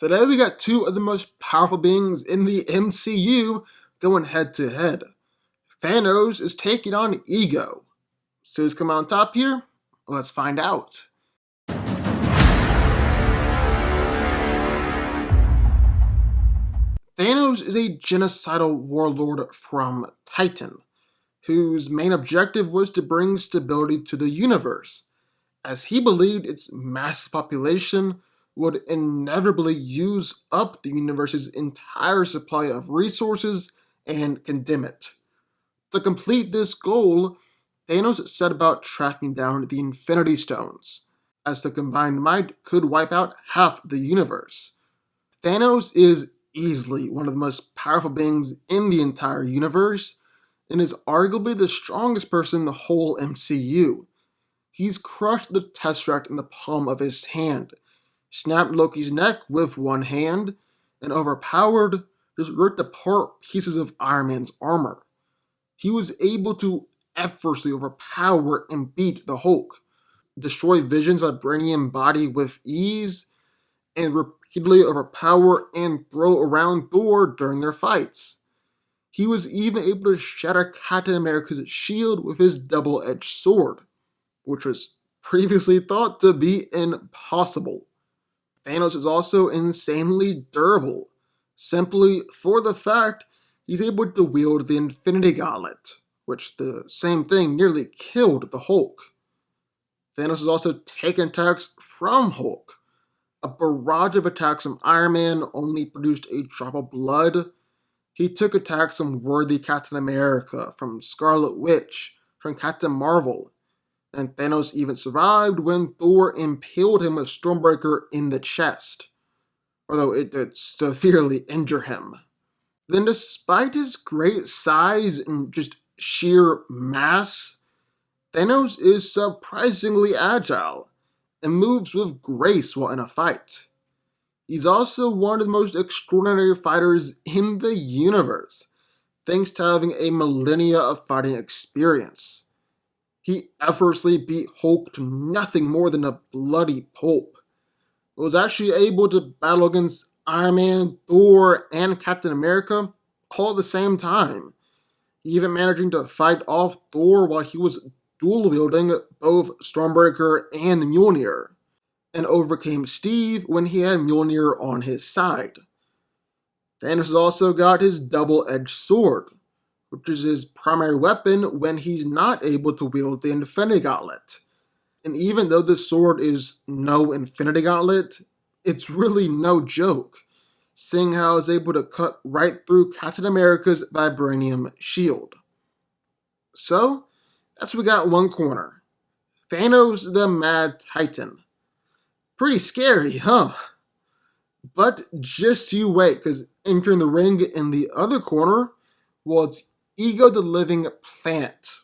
Today we got two of the most powerful beings in the MCU going head to head. Thanos is taking on Ego. So who's coming on top here? Let's find out. Thanos is a genocidal warlord from Titan, whose main objective was to bring stability to the universe, as he believed its massive population would inevitably use up the universe's entire supply of resources and condemn it. To complete this goal, Thanos set about tracking down the Infinity Stones, as the combined might could wipe out half the universe. Thanos is easily one of the most powerful beings in the entire universe, and is arguably the strongest person in the whole MCU. He's crushed the Tesseract in the palm of his hand, snapped Loki's neck with one hand, and overpowered, just ripped apart pieces of Iron Man's armor. He was able to effortlessly overpower and beat the Hulk, destroy Vision's vibranium body with ease, and repeatedly overpower and throw around Thor during their fights. He was even able to shatter Captain America's shield with his double-edged sword, which was previously thought to be impossible. Thanos is also insanely durable, simply for the fact he's able to wield the Infinity Gauntlet, which the same thing nearly killed the Hulk. Thanos has also taken attacks from Hulk. A barrage of attacks from Iron Man only produced a drop of blood. He took attacks from worthy Captain America, from Scarlet Witch, from Captain Marvel, and Thanos even survived when Thor impaled him with Stormbreaker in the chest, although it did severely injure him. Then, despite his great size and just sheer mass, Thanos is surprisingly agile and moves with grace while in a fight. He's also one of the most extraordinary fighters in the universe, thanks to having a millennia of fighting experience. He effortlessly beat Hulk to nothing more than a bloody pulp. He was actually able to battle against Iron Man, Thor, and Captain America all at the same time, even managing to fight off Thor while he was dual-wielding both Stormbreaker and Mjolnir, and overcame Steve when he had Mjolnir on his side. Thanos has also got his double-edged sword, which is his primary weapon when he's not able to wield the Infinity Gauntlet. And even though the sword is no Infinity Gauntlet, it's really no joke, seeing how it's able to cut right through Captain America's vibranium shield. So, that's what we got in one corner. Thanos the Mad Titan. Pretty scary, huh? But just you wait, because entering the ring in the other corner, well, it's Ego the Living Planet.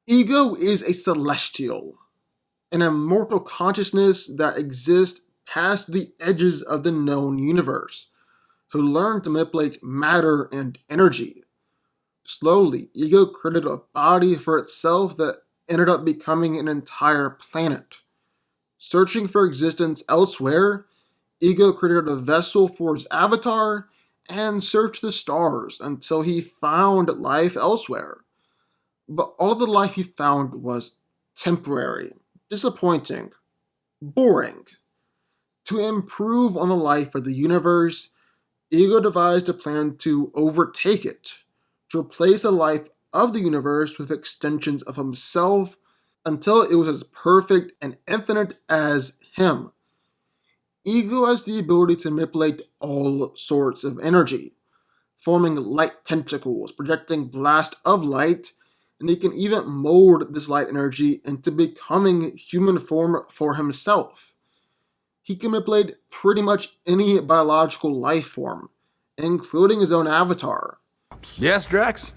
Ego is a celestial, an immortal consciousness that exists past the edges of the known universe, who learned to manipulate matter and energy. Slowly, Ego created a body for itself that ended up becoming an entire planet. Searching for existence elsewhere, Ego created a vessel for his avatar and searched the stars until he found life elsewhere. But all the life he found was temporary, disappointing, boring. To improve on the life of the universe, Ego devised a plan to overtake it, to replace the life of the universe with extensions of himself until it was as perfect and infinite as him. Ego has the ability to manipulate all sorts of energy, forming light tentacles, projecting blasts of light, and he can even mold this light energy into becoming human form for himself. He can manipulate pretty much any biological life form, including his own avatar. Yes, Drax?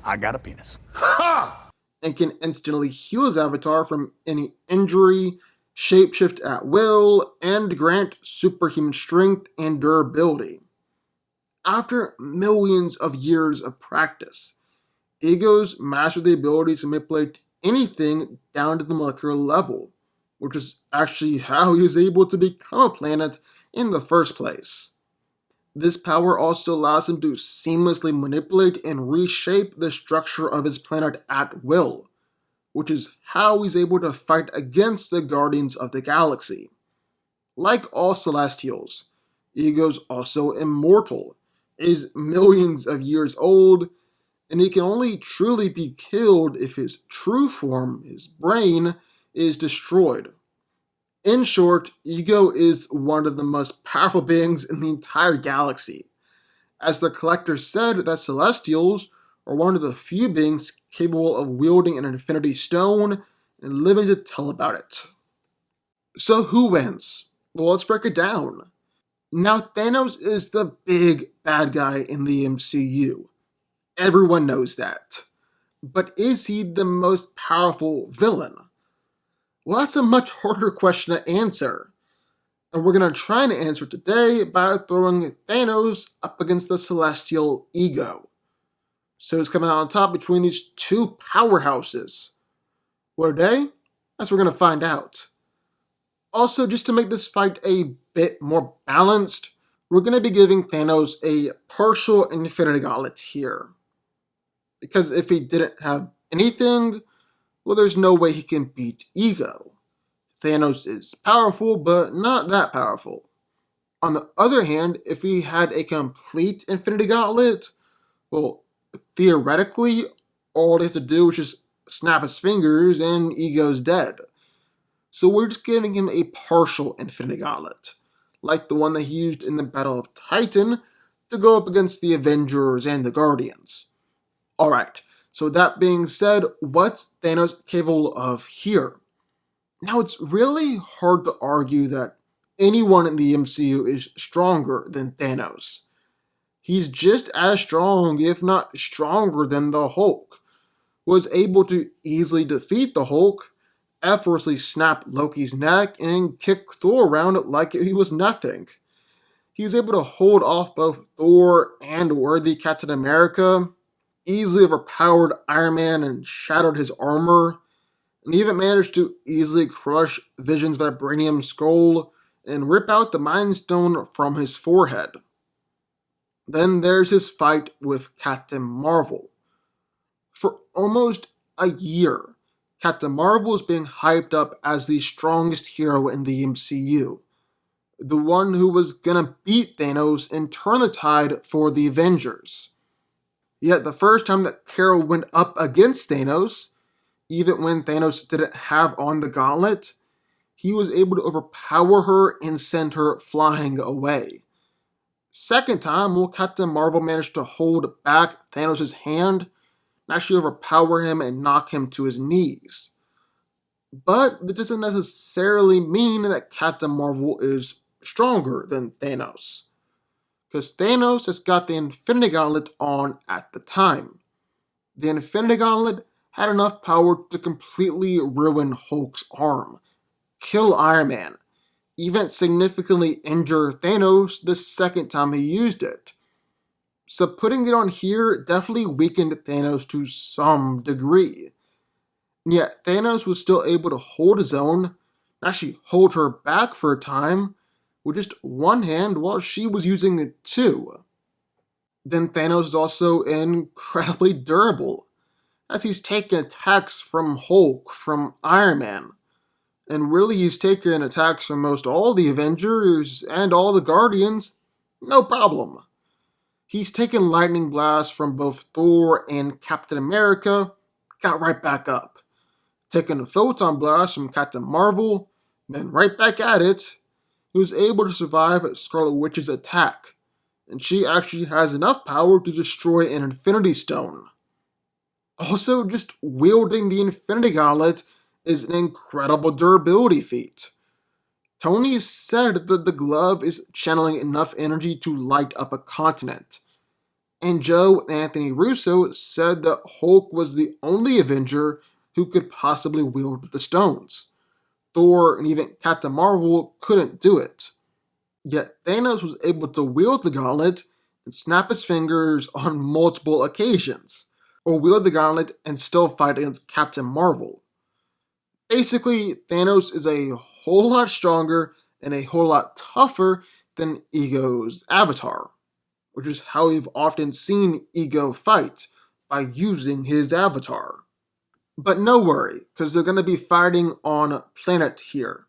I got a penis. Ha! And can instantly heal his avatar from any injury, shapeshift at will, and grant superhuman strength and durability. After millions of years of practice, Ego's mastered the ability to manipulate anything down to the molecular level, which is actually how he was able to become a planet in the first place. This power also allows him to seamlessly manipulate and reshape the structure of his planet at will, which is how he's able to fight against the Guardians of the Galaxy. Like all Celestials, Ego's also immortal, is millions of years old, and he can only truly be killed if his true form, his brain, is destroyed. In short, Ego is one of the most powerful beings in the entire galaxy. As the collector said, that Celestials are one of the few beings capable of wielding an Infinity Stone and living to tell about it. So who wins? Well, let's break it down. Now, Thanos is the big bad guy in the MCU. Everyone knows that. But is he the most powerful villain? Well, that's a much harder question to answer. And we're going to try and answer it today by throwing Thanos up against the Celestial Ego. So it's coming out on top between these two powerhouses. What are they? That's what we're going to find out. Also, just to make this fight a bit more balanced, we're going to be giving Thanos a partial Infinity Gauntlet here. Because if he didn't have anything, well, there's no way he can beat Ego. Thanos is powerful, but not that powerful. On the other hand, if he had a complete Infinity Gauntlet, well, theoretically, all he has to do is just snap his fingers and Ego's dead. So we're just giving him a partial Infinity Gauntlet, like the one that he used in the Battle of Titan to go up against the Avengers and the Guardians. Alright, so that being said, what's Thanos capable of here? Now, it's really hard to argue that anyone in the MCU is stronger than Thanos. He's just as strong, if not stronger than the Hulk. Was able to easily defeat the Hulk, effortlessly snap Loki's neck, and kick Thor around like he was nothing. He was able to hold off both Thor and worthy Captain America, easily overpowered Iron Man and shattered his armor, and even managed to easily crush Vision's vibranium skull and rip out the Mind Stone from his forehead. Then there's his fight with Captain Marvel. For almost a year, Captain Marvel is being hyped up as the strongest hero in the MCU. The one who was gonna beat Thanos and turn the tide for the Avengers. Yet the first time that Carol went up against Thanos, even when Thanos didn't have on the gauntlet, he was able to overpower her and send her flying away. Second time, well, Captain Marvel managed to hold back Thanos' hand and actually overpower him and knock him to his knees. But that doesn't necessarily mean that Captain Marvel is stronger than Thanos. Because Thanos has got the Infinity Gauntlet on at the time. The Infinity Gauntlet had enough power to completely ruin Hulk's arm, kill Iron Man, even significantly injure Thanos the second time he used it. So putting it on here definitely weakened Thanos to some degree. And yet Thanos was still able to hold his own, and actually hold her back for a time, with just one hand while she was using two. Then Thanos is also incredibly durable, as he's taken attacks from Hulk, from Iron Man, and really he's taken attacks from most all the Avengers and all the Guardians, no problem. He's taken lightning blasts from both Thor and Captain America, got right back up. Taken a photon blast from Captain Marvel, then right back at it. He was able to survive Scarlet Witch's attack, and she actually has enough power to destroy an Infinity Stone. Also, just wielding the Infinity Gauntlet is an incredible durability feat. Tony said that the glove is channeling enough energy to light up a continent. And Joe and Anthony Russo said that Hulk was the only Avenger who could possibly wield the stones. Thor and even Captain Marvel couldn't do it. Yet Thanos was able to wield the gauntlet and snap his fingers on multiple occasions, or wield the gauntlet and still fight against Captain Marvel. Basically, Thanos is a whole lot stronger and a whole lot tougher than Ego's avatar, which is how we've often seen Ego fight, by using his avatar. But no worry, because they're going to be fighting on planet here.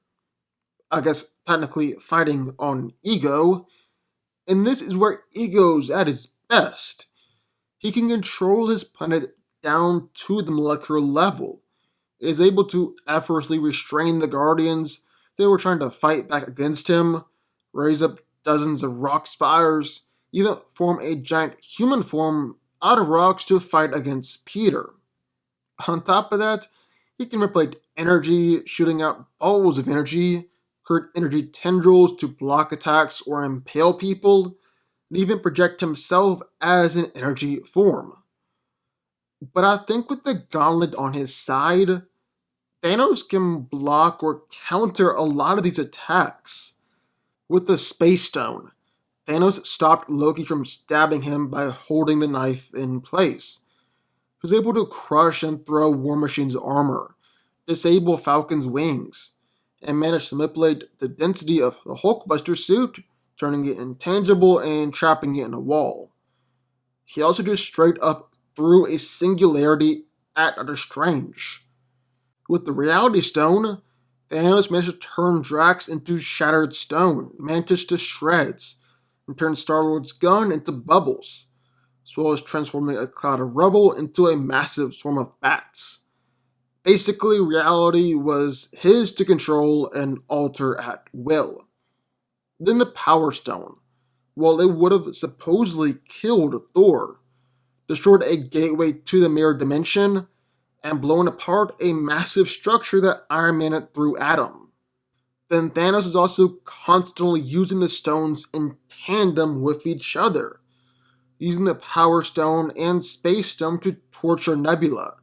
I guess technically fighting on Ego, and this is where Ego's at his best. He can control his planet down to the molecular level, is able to effortlessly restrain the Guardians that were trying to fight back against him, raise up dozens of rock spires, even form a giant human form out of rocks to fight against Peter. On top of that, he can manipulate energy, shooting out balls of energy, create energy tendrils to block attacks or impale people, and even project himself as an energy form. But I think with the gauntlet on his side, Thanos can block or counter a lot of these attacks. With the Space Stone, Thanos stopped Loki from stabbing him by holding the knife in place. He was able to crush and throw War Machine's armor, disable Falcon's wings, and managed to manipulate the density of the Hulkbuster suit, turning it intangible and trapping it in a wall. He also just straight up threw a singularity at Doctor Strange. With the Reality Stone, Thanos managed to turn Drax into shattered stone, Mantis to shreds, and turn Star-Lord's gun into bubbles, as well as transforming a cloud of rubble into a massive swarm of bats. Basically, reality was his to control and alter at will. Then the Power Stone, while it would have supposedly killed Thor, destroyed a gateway to the mirror dimension, and blown apart a massive structure that Iron Man threw at him. Then Thanos is also constantly using the stones in tandem with each other, using the Power Stone and Space Stone to torture Nebula,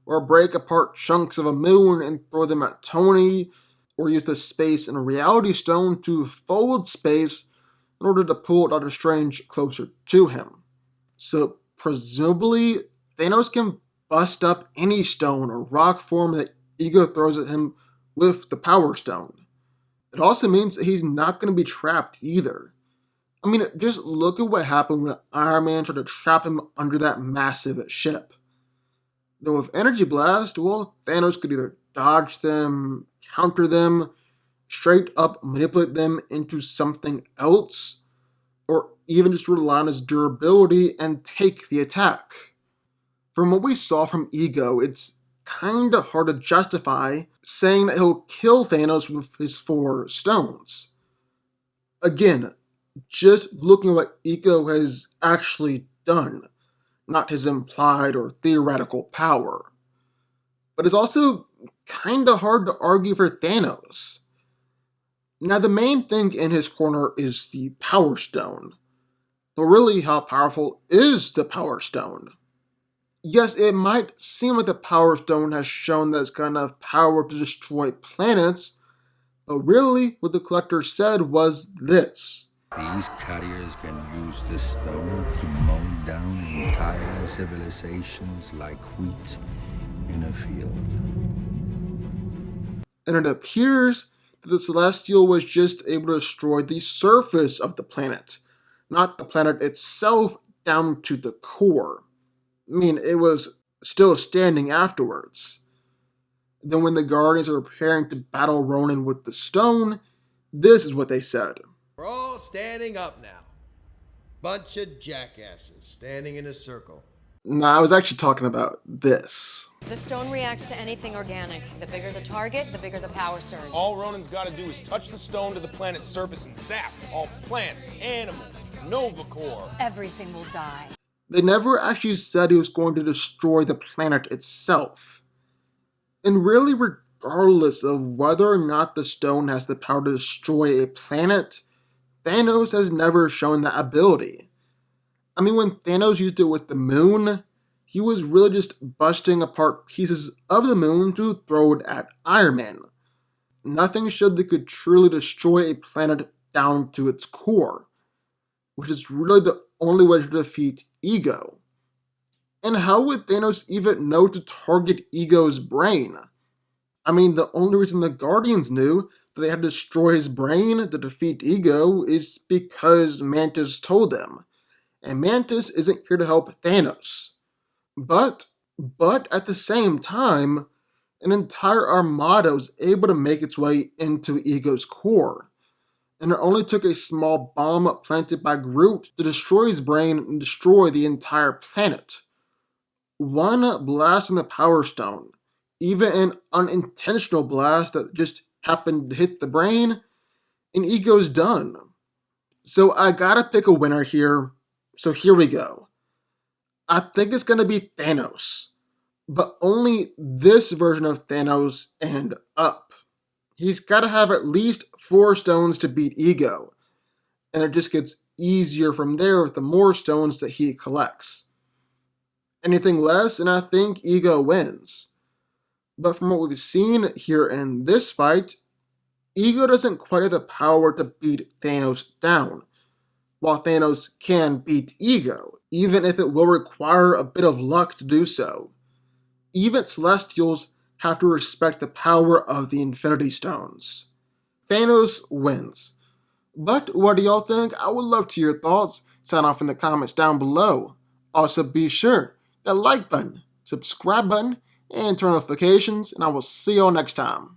or break apart chunks of a moon and throw them at Tony, or use the Space and Reality Stone to fold space in order to pull Doctor Strange closer to him. So presumably, Thanos can bust up any stone or rock form that Ego throws at him with the Power Stone. It also means that he's not going to be trapped either. I mean, just look at what happened when Iron Man tried to trap him under that massive ship. Then with Energy Blast, well, Thanos could either dodge them, counter them, straight up manipulate them into something else, or even just rely on his durability and take the attack. From what we saw from Ego, it's kinda hard to justify saying that he'll kill Thanos with his 4 stones. Again, just looking at what Ego has actually done, not his implied or theoretical power. But it's also kinda hard to argue for Thanos. Now, the main thing in his corner is the Power Stone. But really, how powerful is the Power Stone? Yes, it might seem like the Power Stone has shown that it's got enough power to destroy planets, but really, what the Collector said was this. These carriers can use the stone to mow down entire civilizations like wheat in a field. And it appears that the Celestial was just able to destroy the surface of the planet, not the planet itself down to the core. I mean, it was still standing afterwards. Then when the Guardians are preparing to battle Ronan with the stone, this is what they said. We're all standing up now. Bunch of jackasses standing in a circle. No, I was actually talking about this. The stone reacts to anything organic. The bigger the target, the bigger the power surge. All Ronan's got to do is touch the stone to the planet's surface and zap all plants, animals, Nova Corps. Everything will die. They never actually said he was going to destroy the planet itself. And really, regardless of whether or not the stone has the power to destroy a planet, Thanos has never shown that ability. I mean, when Thanos used it with the moon, he was really just busting apart pieces of the moon to throw it at Iron Man. Nothing showed they could truly destroy a planet down to its core, which is really the only way to defeat Ego. And how would Thanos even know to target Ego's brain? I mean, the only reason the Guardians knew that they had to destroy his brain to defeat Ego is because Mantis told them. And Mantis isn't here to help Thanos. But at the same time, an entire armada was able to make its way into Ego's core. And it only took a small bomb planted by Groot to destroy his brain and destroy the entire planet. One blast on the Power Stone, even an unintentional blast that just happened to hit the brain, and Ego's done. So I gotta pick a winner here, so here we go. I think it's gonna be Thanos, but only this version of Thanos and up. He's gotta have at least 4 stones to beat Ego, and it just gets easier from there with the more stones that he collects. Anything less, and I think Ego wins. But from what we've seen here in this fight, Ego doesn't quite have the power to beat Thanos down, while Thanos can beat Ego, even if it will require a bit of luck to do so. Even Celestials have to respect the power of the Infinity Stones. Thanos wins. But what do y'all think? I would love to hear your thoughts. Sound off in the comments down below. Also be sure that like button, subscribe button, and turn notifications, and I will see y'all next time.